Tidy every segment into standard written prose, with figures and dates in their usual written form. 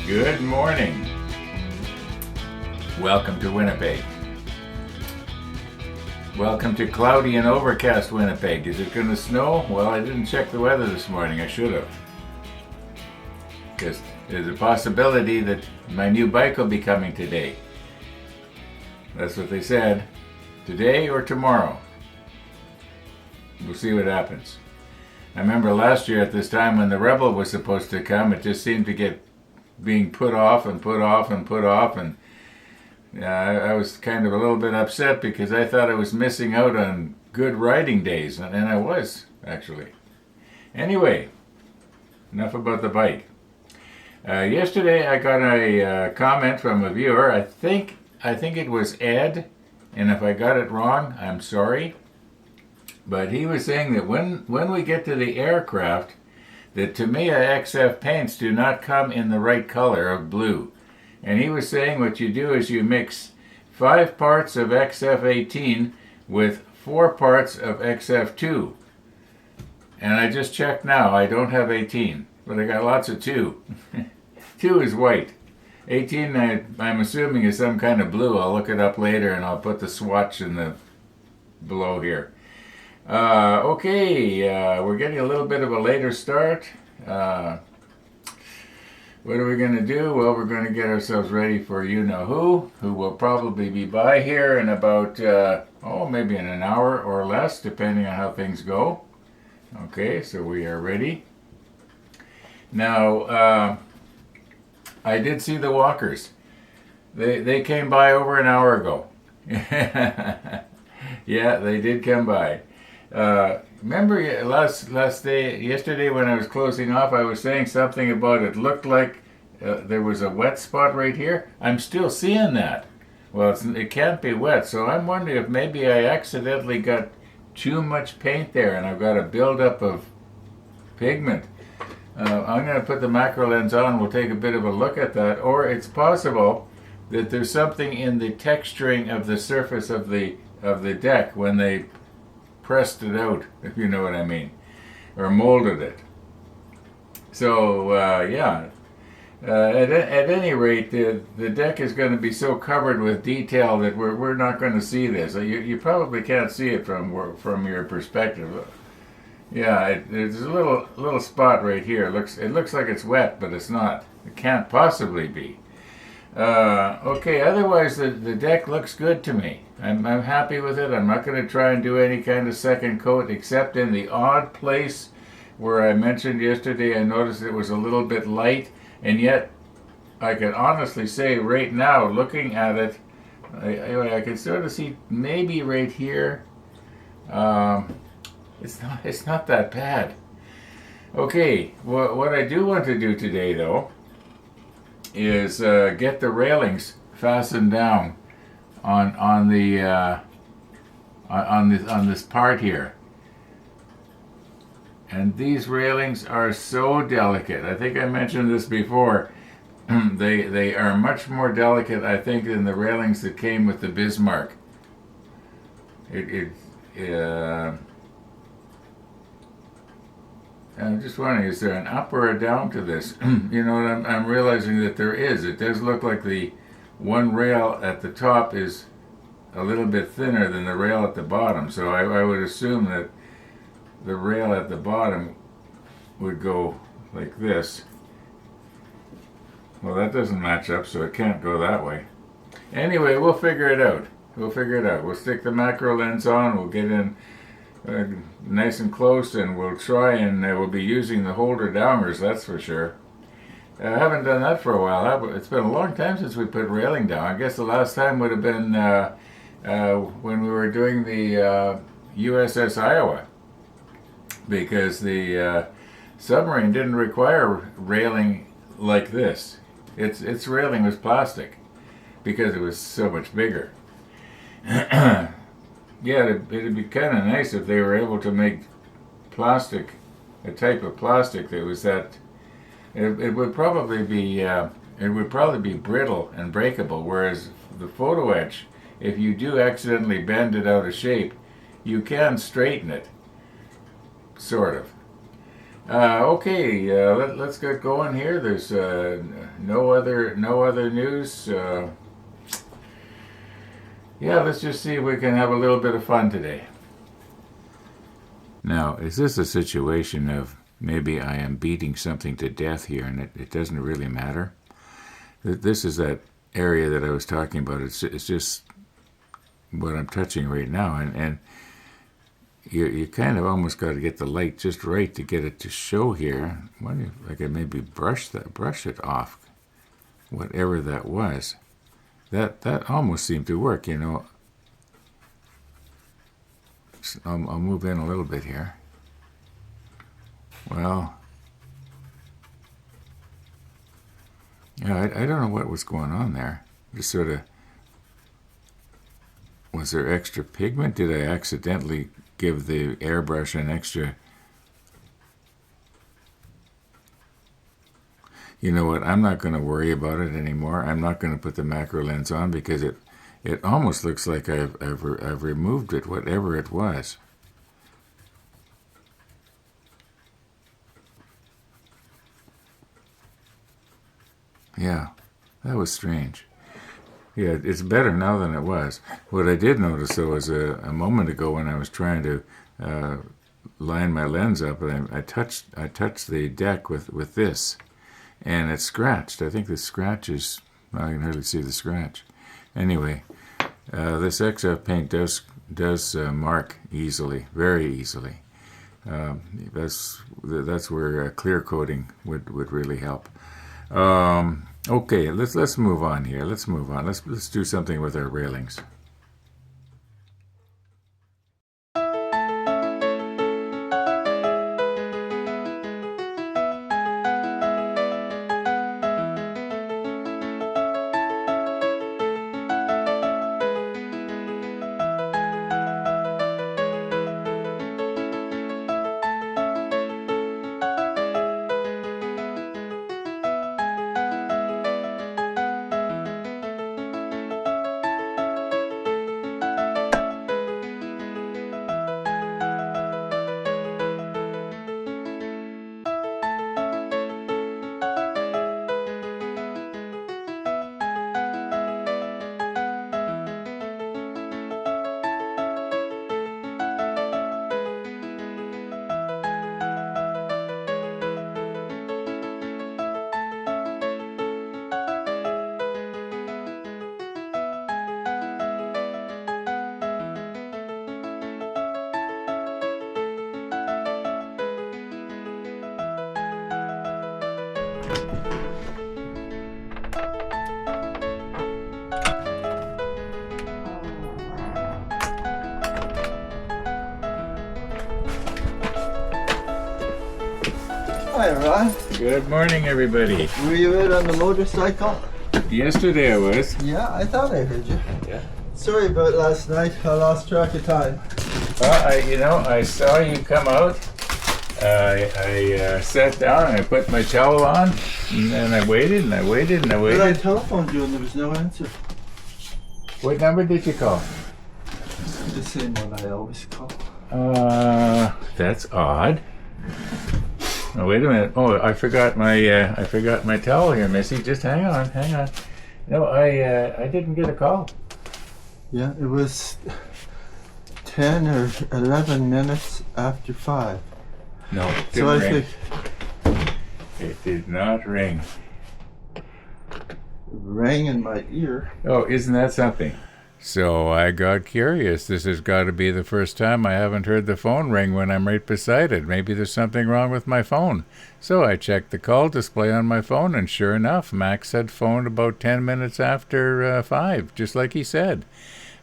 Good morning. Welcome to Winnipeg. Welcome to cloudy and overcast Winnipeg. Is it going to snow? Well, I didn't check the weather this morning. I should have. Because there's a possibility that my new bike will be coming today. That's what they said. Today or tomorrow. We'll see what happens. I remember last year at this time when the Rebel was supposed to come, it just seemed to get being put off and put off and put off, and I was kind of a little bit upset because I thought I was missing out on good riding days, and I was, actually. Anyway, enough about the bike. Yesterday I got a comment from a viewer. I think it was Ed, and if I got it wrong, I'm sorry. But he was saying that when we get to the aircraft, the Tamiya XF paints do not come in the right color of blue. And he was saying what you do is you mix 5 parts of XF18 with 4 parts of XF2. And I just checked now, I don't have 18, but I got lots of 2. 2 is white. 18 I'm assuming is some kind of blue. I'll look it up later and I'll put the swatch in the below here. Okay, we're getting a little bit of a later start. What are we going to do? Well, we're going to get ourselves ready for you-know-who will probably be by here in about, maybe in an hour or less, depending on how things go. Okay, so we are ready. Now, I did see the walkers. They came by over an hour ago. Yeah, they did come by. Remember yesterday when I was closing off, I was saying something about it looked like there was a wet spot right here. I'm still seeing that. Well, it can't be wet, so I'm wondering if maybe I accidentally got too much paint there and I've got a buildup of pigment. I'm going to put the macro lens on. We'll take a bit of a look at that. Or it's possible that there's something in the texturing of the surface of the deck when they pressed it out, if you know what I mean, or molded it. So at any rate, the deck is going to be so covered with detail that we're not going to see this. You probably can't see it from your perspective. Yeah, there's a little spot right here. It looks like it's wet, but it's not. It can't possibly be. Okay, otherwise the deck looks good to me. I'm happy with it. I'm not going to try and do any kind of second coat except in the odd place where I mentioned yesterday I noticed it was a little bit light, and yet I can honestly say right now, looking at it, I can sort of see maybe right here. It's not that bad. Okay, what I do want to do today though is get the railings fastened down on this part here. And these railings are so delicate. I think I mentioned this before. They are much more delicate, I think, than the railings that came with the Bismarck. I'm just wondering, is there an up or a down to this? You know what, I'm realizing that there is. It does look like the one rail at the top is a little bit thinner than the rail at the bottom. So I would assume that the rail at the bottom would go like this. Well, that doesn't match up, so it can't go that way. Anyway, we'll figure it out. We'll stick the macro lens on, we'll get in nice and close, and we'll try and we'll be using the holder downers, that's for sure. I haven't done that for a while. It's been a long time since we put railing down. I guess the last time would have been when we were doing the USS Iowa, because the submarine didn't require railing like this. Its railing was plastic because it was so much bigger. Yeah, it'd be kind of nice if they were able to make plastic, a type of plastic that was that. It would probably be brittle and breakable, whereas the photo etch, if you do accidentally bend it out of shape, you can straighten it, sort of. Okay, let's get going here. There's no other news. Yeah, let's just see if we can have a little bit of fun today. Now, is this a situation of maybe I am beating something to death here and it doesn't really matter? This is that area that I was talking about. It's just what I'm touching right now, and you kind of almost got to get the light just right to get it to show here. I wonder if I could maybe brush it off, whatever that was. That almost seemed to work, you know. I'll move in a little bit here. Well, yeah, I don't know what was going on there. Just sort of, was there extra pigment? Did I accidentally give the airbrush an extra? You know what? I'm not going to worry about it anymore. I'm not going to put the macro lens on because it almost looks like I've removed it, whatever it was. Yeah, that was strange. Yeah, it's better now than it was. What I did notice, though, was a moment ago when I was trying to line my lens up, and I touched the deck with this, and it scratched. I think the scratch is, I can hardly see the scratch. Anyway, this XF paint does mark easily, very easily. That's where clear coating would really help. Okay, let's move on here. Let's move on. Let's do something with our railings. Hi, Ron. Good morning, everybody. Were you out on the motorcycle? Yesterday I was. Yeah, I thought I heard you. Yeah. Sorry about last night. I lost track of time. Well, I saw you come out. I sat down and I put my towel on, and then I waited and I waited and I waited. But I telephoned you and there was no answer. What number did you call? The same one I always call. That's odd. Oh, wait a minute. Oh, I forgot my towel here, Missy. Just hang on. No, I didn't get a call. Yeah, it was 10 or 11 minutes after 5. No, it So didn't ring. It did not ring. It rang in my ear. Oh, isn't that something? So I got curious. This has got to be the first time I haven't heard the phone ring when I'm right beside it. Maybe there's something wrong with my phone. So I checked the call display on my phone, and sure enough, Max had phoned about 10 minutes after 5, just like he said.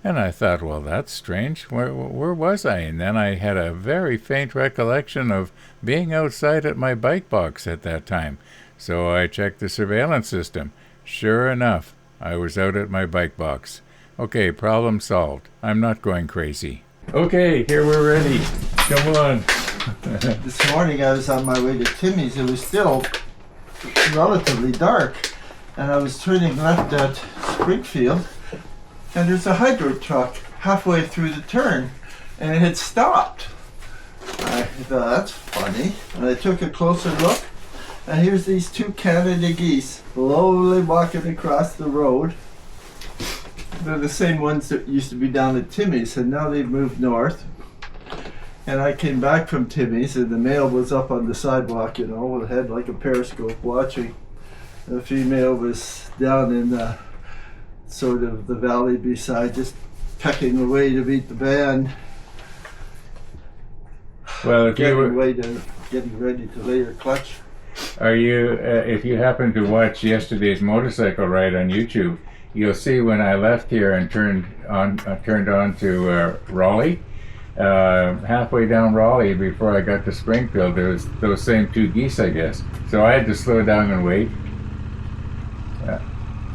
And I thought, well, that's strange. Where was I? And then I had a very faint recollection of being outside at my bike box at that time. So I checked the surveillance system. Sure enough, I was out at my bike box. Okay, problem solved. I'm not going crazy. Okay, here we're ready. Come on. This morning I was on my way to Timmy's. It was still relatively dark. And I was turning left at Springfield. And there's a hydro truck halfway through the turn. And it had stopped. I thought, that's funny. And I took a closer look, and here's these two Canada geese slowly walking across the road. They're the same ones that used to be down at Timmy's, and now they've moved north. And I came back from Timmy's, and the male was up on the sidewalk, you know, with a head like a periscope watching. The female was down in sort of the valley beside, just pecking away to beat the band. Well, if you were, Getting ready to lay her clutch. are you, if you happen to watch yesterday's motorcycle ride on YouTube, you'll see when I left here and turned on to Raleigh. Halfway down Raleigh before I got to Springfield, there was those same two geese, I guess. So I had to slow down and wait.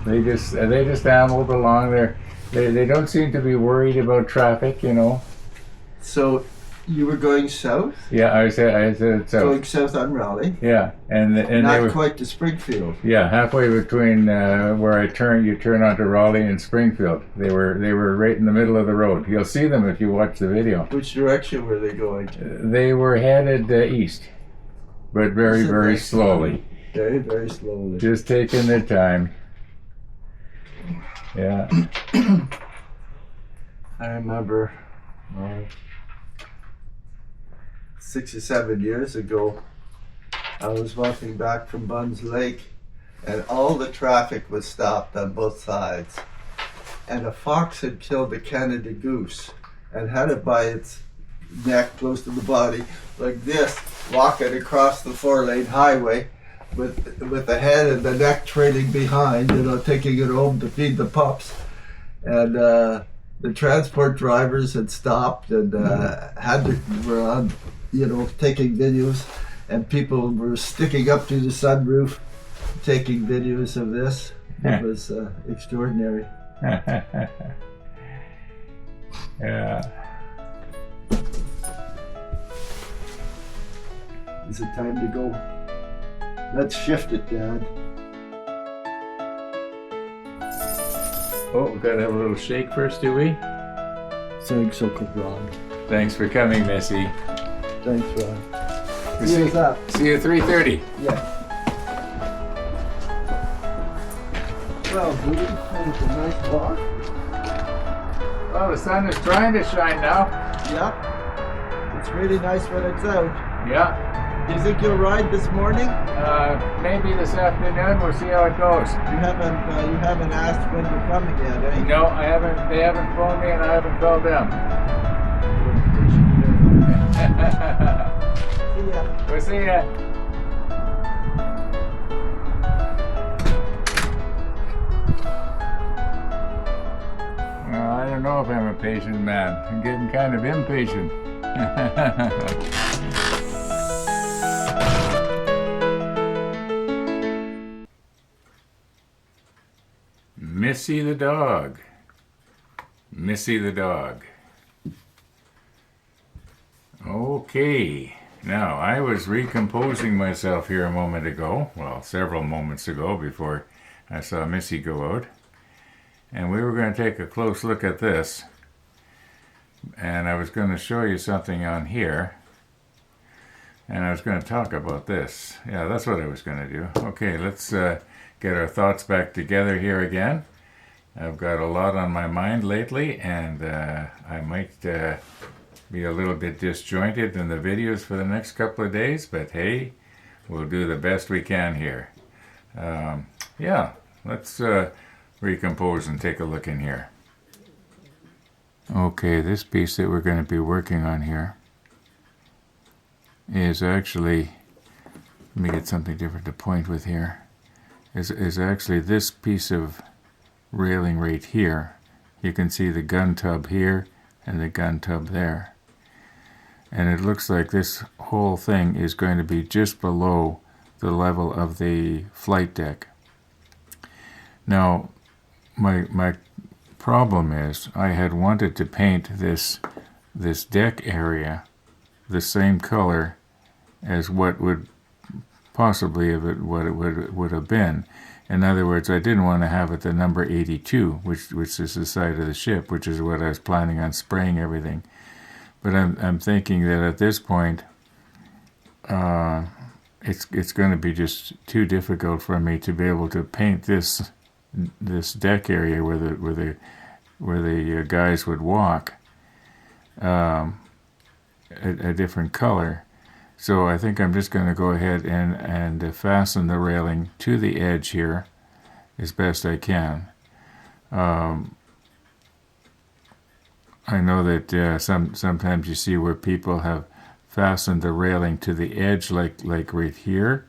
They just ambled along there. They don't seem to be worried about traffic, you know. So you were going south? Yeah, I said south. Going south on Raleigh? Yeah, and Not they were quite to Springfield. yeah, halfway between where you turn onto Raleigh and Springfield. They were right in the middle of the road. You'll see them if you watch the video. Which direction were they going? They were headed east, but very, very slowly. Very, very slowly. Just taking their time. Yeah. I remember 6 or 7 years ago, I was walking back from Bunn's Lake, and all the traffic was stopped on both sides. And a fox had killed a Canada goose and had it by its neck close to the body, like this, walking across the 4-lane highway with the head and the neck trailing behind, you know, taking it home to feed the pups. And the transport drivers had stopped and were on, you know, taking videos, and people were sticking up to the sunroof taking videos of this. It was extraordinary. Yeah. Is it time to go? Let's shift it, Dad. Oh, we gotta have a little shake first, do we? Thanks, Uncle Ron. Thanks for coming, Missy. Thanks, Ron. See you up. See you at 3:30. Yeah. Well, Judy, that was a nice walk. Well, the sun is trying to shine now. Yeah. It's really nice when it's out. Yeah. Do you think you'll ride this morning? Maybe this afternoon. We'll see how it goes. You haven't asked when you're coming yet, eh? No, I haven't. They haven't phoned me, and I haven't called them. See ya. We'll see ya. Well, I don't know if I'm a patient man. I'm getting kind of impatient. Missy the dog. Missy the dog. Okay. Now, I was recomposing myself here a moment ago. Well, several moments ago before I saw Missy go out. And we were going to take a close look at this. And I was going to show you something on here. And I was going to talk about this. Yeah, that's what I was going to do. Okay, let's get our thoughts back together here again. I've got a lot on my mind lately, and I might be a little bit disjointed in the videos for the next couple of days, but hey, we'll do the best we can here. Yeah, let's recompose and take a look in here. Okay, this piece that we're going to be working on here is actually, let me get something different to point with here, is actually this piece of railing right here. You can see the gun tub here and the gun tub there. And it looks like this whole thing is going to be just below the level of the flight deck. Now, my problem is I had wanted to paint this deck area the same color as what would possibly what it would have been. In other words, I didn't want to have it the number 82, which is the side of the ship, which is what I was planning on spraying everything. But I'm thinking that at this point, it's going to be just too difficult for me to be able to paint this deck area where the guys would walk a different color. So I think I'm just going to go ahead and fasten the railing to the edge here as best I can. I know that sometimes you see where people have fastened the railing to the edge like right here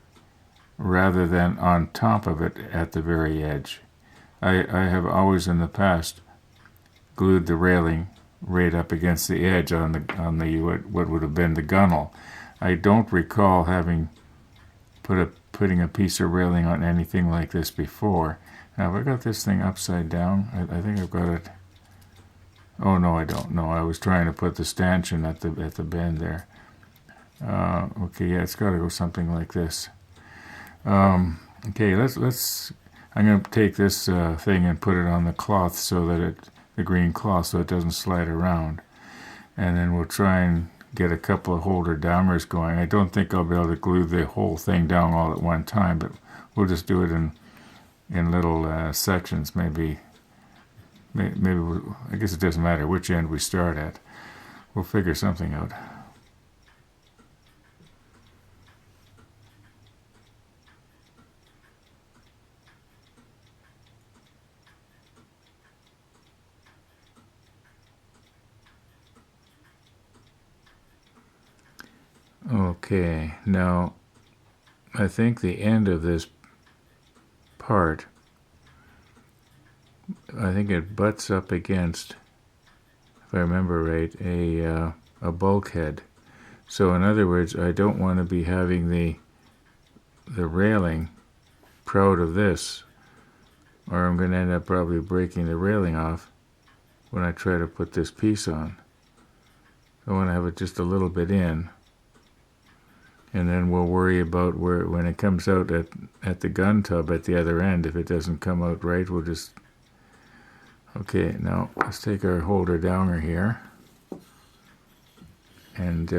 rather than on top of it at the very edge. I have always in the past glued the railing right up against the edge on the what would have been the gunnel. I don't recall having putting a piece of railing on anything like this before. Now, have I got this thing upside down? I think I've got it. Oh no, I don't. No, I was trying to put the stanchion at the bend there. Okay, yeah, it's got to go something like this. Okay, let's. I'm going to take this thing and put it on the cloth so that the green cloth, so it doesn't slide around, and then we'll try and get a couple of holder downers going. I don't think I'll be able to glue the whole thing down all at one time, but we'll just do it in little sections. Maybe I guess it doesn't matter which end we start at. We'll figure something out. Okay, now I think the end of this part, I think it butts up against, if I remember right, a bulkhead. So in other words, I don't want to be having the railing proud of this, or I'm going to end up probably breaking the railing off when I try to put this piece on. I want to have it just a little bit in, and then we'll worry about when it comes out at the gun tub at the other end. If it doesn't come out right, we'll just... Okay, now let's take our holder downer here, and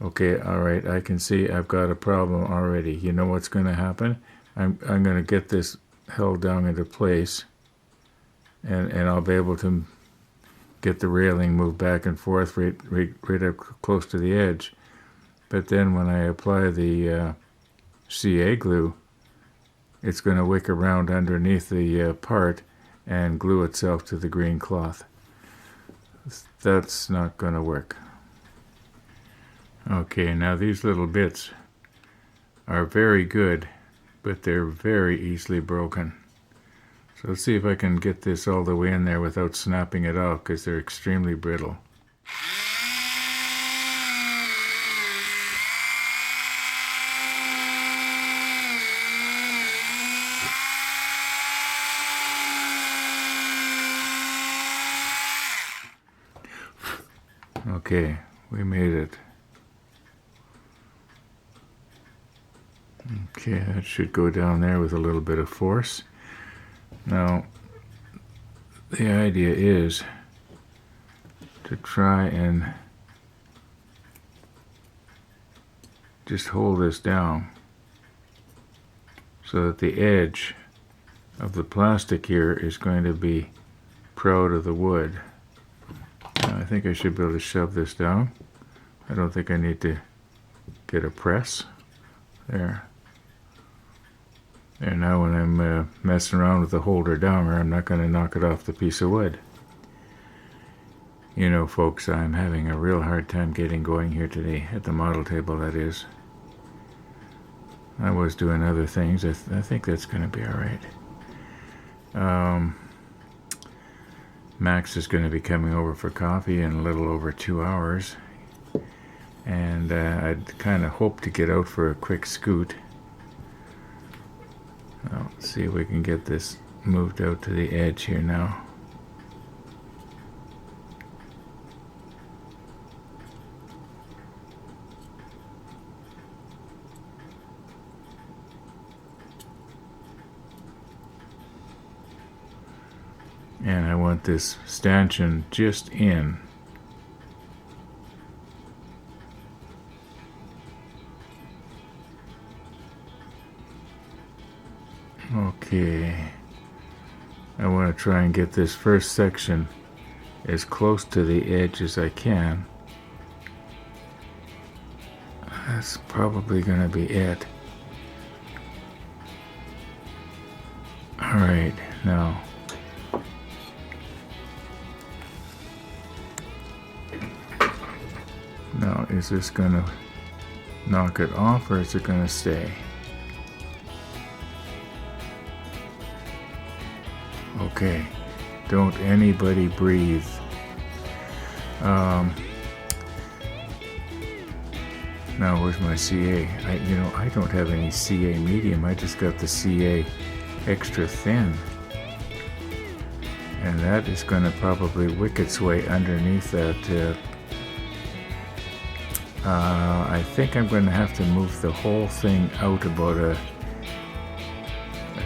okay, all right, I can see I've got a problem already. You know what's going to happen? I'm going to get this held down into place, and I'll be able to get the railing moved back and forth right up close to the edge. But then when I apply the CA glue, it's going to wick around underneath the part and glue itself to the green cloth. That's not going to work. Okay, now these little bits are very good, but they're very easily broken. So let's see if I can get this all the way in there without snapping it off, because they're extremely brittle. Okay, we made it. Okay, that should go down there with a little bit of force. Now, the idea is to try and just hold this down so that the edge of the plastic here is going to be proud of the wood. Now, I think I should be able to shove this down. I don't think I need to get a press. There. And now when I'm messing around with the holder downer, I'm not going to knock it off the piece of wood. You know, folks, I'm having a real hard time getting going here today, at the model table, that is. I was doing other things. I think that's going to be all right. Max is going to be coming over for coffee in a little over 2 hours. And I'd kind of hoped to get out for a quick scoot. Let's see if we can get this moved out to the edge here now. And I want this stanchion just in. Okay. I want to try and get this first section as close to the edge as I can. That's probably going to be it. Alright, now. Now, is this going to knock it off, or is it going to stay? Okay, don't anybody breathe. Now where's my CA? I don't have any CA medium. I just got the CA extra thin, and that is going to probably wick its way underneath that. I think I'm going to have to move the whole thing out about a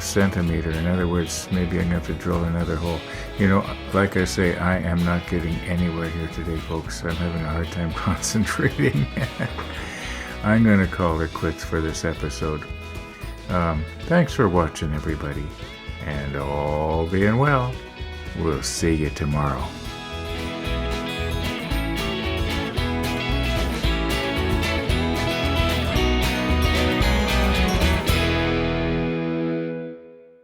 centimeter. In other words, maybe I'm going to have to drill another hole. Like I say, I am not getting anywhere here today, folks. I'm having a hard time concentrating. I'm going to call it quits for this episode. Thanks for watching, everybody. And all being well, we'll see you tomorrow.